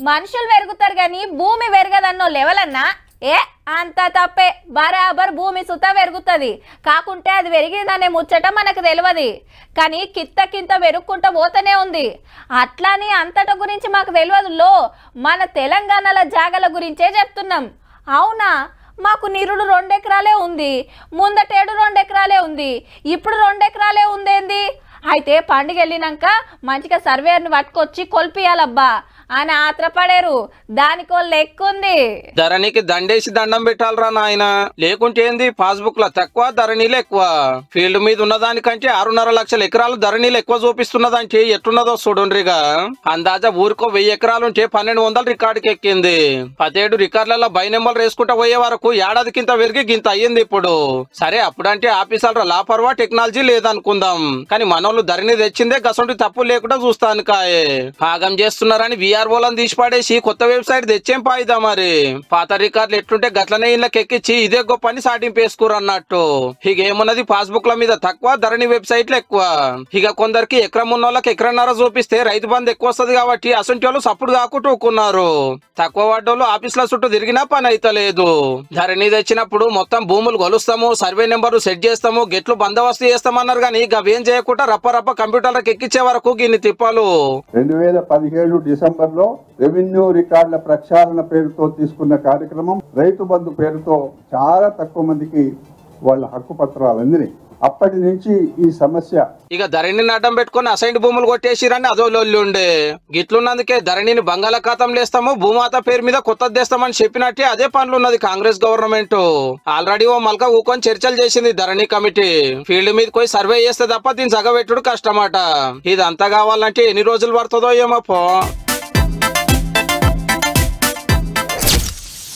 మనుషులు పెరుగుతారు గాని భూమి పెరగదన్నో లెవెలన్నా ఏ అంత తప్పే. బరాబర్ భూమి సుత పెరుగుతుంది, కాకుంటే అది పెరిగిందనే ముచ్చట మనకు తెలియదు. కానీ కింత పెరుగుకుంటా పోతూనే ఉంది. అట్లాని అంతట గురించి మాకు తెలియదు. మన తెలంగాణల జాగల గురించే చెప్తున్నాం. అవునా, మాకు నిరుడు 2 ఎకరాలే ఉంది, ముందటేడు 2 ఎకరాలే ఉంది, ఇప్పుడు 2 ఎకరాలే ఉందేంది? అయితే పండుగ వెళ్ళినాక మంచిగా సర్వేర్ని పట్టుకొచ్చి కొల్పియాలబ్బా అని ఆత్రపడేరు. దానికో లెక్కుంది. ధరణికి దండేసి దండం పెట్టాలరా నాయన, లేకుంటే ఏంది పాస్బుక్ లో తక్కువ ధరణిలు ఎక్కువ. ఫీల్డ్ మీద ఉన్నదానికంటే 6.5 లక్షల ఎకరాలు ధరణిలు ఎక్కువ చూపిస్తున్నదంటే ఎట్టున్నదో చూడండిగా. అందాజా ఊరికో 1000 ఎకరాలుంటే 1200 రికార్డుకి ఎక్కింది. 17 రికార్డులలో బై నెంబర్లు వేసుకుంటా పోయే వరకు ఏడాది కింద పెరిగి గింత అయ్యింది ఇప్పుడు. సరే అప్పుడంటే ఆఫీసర్ల లాపర్వా టెక్నాలజీ లేదనుకుందాం, కానీ మనోళ్ళు ధరణి తెచ్చిందే గసంటి తప్పు లేకుండా చూస్తాను కాయే. భాగం చేస్తున్నారని విఆర్ఓలను తీసి పడేసి కొత్త వెబ్సైట్ తెచ్చేం పాయిదా. మరి పాత రికార్డులు ఎట్లుంటే గట్లనే ఇళ్ళకి ఎక్కించి ఇదే గొప్ప అని సాటింపేసుకోరు అన్నట్టు. ఇక ఏమున్నది, పాస్బుక్ ల మీద తక్కువ, ధరణి వెబ్సైట్లు ఎక్కువ. ఇక కొందరికి ఎకరం ఉన్నోళ్ళకి ఎకరన్నర చూపిస్తే రైతు బంధు ఎక్కువ వస్తుంది కాబట్టి అసంటి వాళ్ళు సప్పుడు కాకుండా ఊకున్నారు. తక్కువ వాడోళ్ళు ఆఫీసుల చుట్టూ తిరిగినా పని అయితే లేదు. ధరణి తెచ్చినప్పుడు మొత్తం భూములు కొలుస్తాము, సర్వే నెంబర్లు సెట్ చేస్తాము, గెట్లు బందోబస్తు చేస్తామన్నారు. కానీ అవేం చేయకుండా రప్ప కంప్యూటర్లకు ఎక్కించే వరకు గిన్ని తిప్పాలు. 2017 డిసెంబర్ లో రెవెన్యూ రికార్డుల ప్రక్షాళన పేరుతో తీసుకున్న కార్యక్రమం రైతు బంధు పేరుతో చాలా తక్కువ మందికి వాళ్ళ హక్కు పత్రాలు అందినాయి. అప్పటి నుంచి ఈ సమస్య. ఇక ధరణిని అడ్డం పెట్టుకుని అసైన్ భూములు కొట్టేసిరని అదో లొల్లి ఉండే. గిట్లున్నందుకే ధరణిని బంగాళాఖాతం లేస్తాము, భూమాత పేరు మీద కొత్తది తెస్తామని చెప్పినట్టే అదే పనులున్నది కాంగ్రెస్ గవర్నమెంట్. ఆల్రెడీ ఓ మల్క ఊకొని చర్చలు చేసింది ధరణి కమిటీ. ఫీల్డ్ మీద పోయి సర్వే చేస్తే తప్ప దీన్ని జగబెట్టుడు కష్టమట. ఇదంతా కావాలంటే ఎన్ని రోజులు పడుతుందో ఏమో పో.